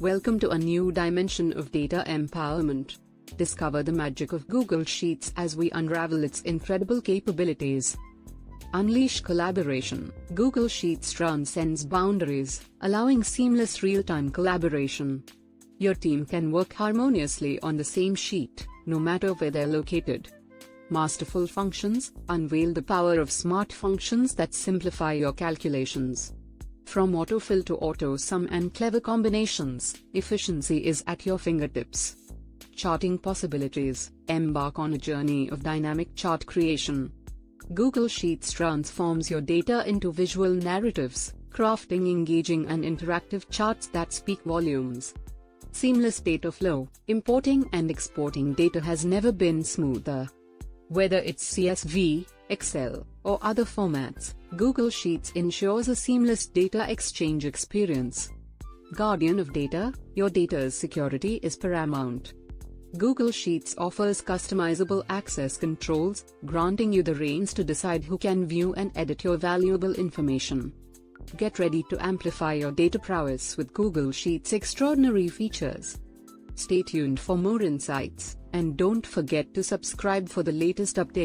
Welcome to a new dimension of data empowerment. Discover the magic of Google Sheets as we unravel its incredible capabilities. Unleash collaboration. Google Sheets transcends boundaries, allowing seamless real-time collaboration. Your team can work harmoniously on the same sheet, no matter where they're located. Masterful functions. Unveil the power of smart functions that simplify your calculations. From autofill to auto-sum and clever combinations, efficiency is at your fingertips. Charting possibilities. Embark on a journey of dynamic chart creation. Google Sheets transforms your data into visual narratives, crafting engaging and interactive charts that speak volumes. Seamless data flow. Importing and exporting data has never been smoother. Whether it's CSV, Excel, or other formats, Google Sheets ensures a seamless data exchange experience. Guardian of data. Your data's security is paramount. Google Sheets offers customizable access controls, granting you the reins to decide who can view and edit your valuable information. Get ready to amplify your data prowess with Google Sheets' extraordinary features. Stay tuned for more insights, and don't forget to subscribe for the latest updates.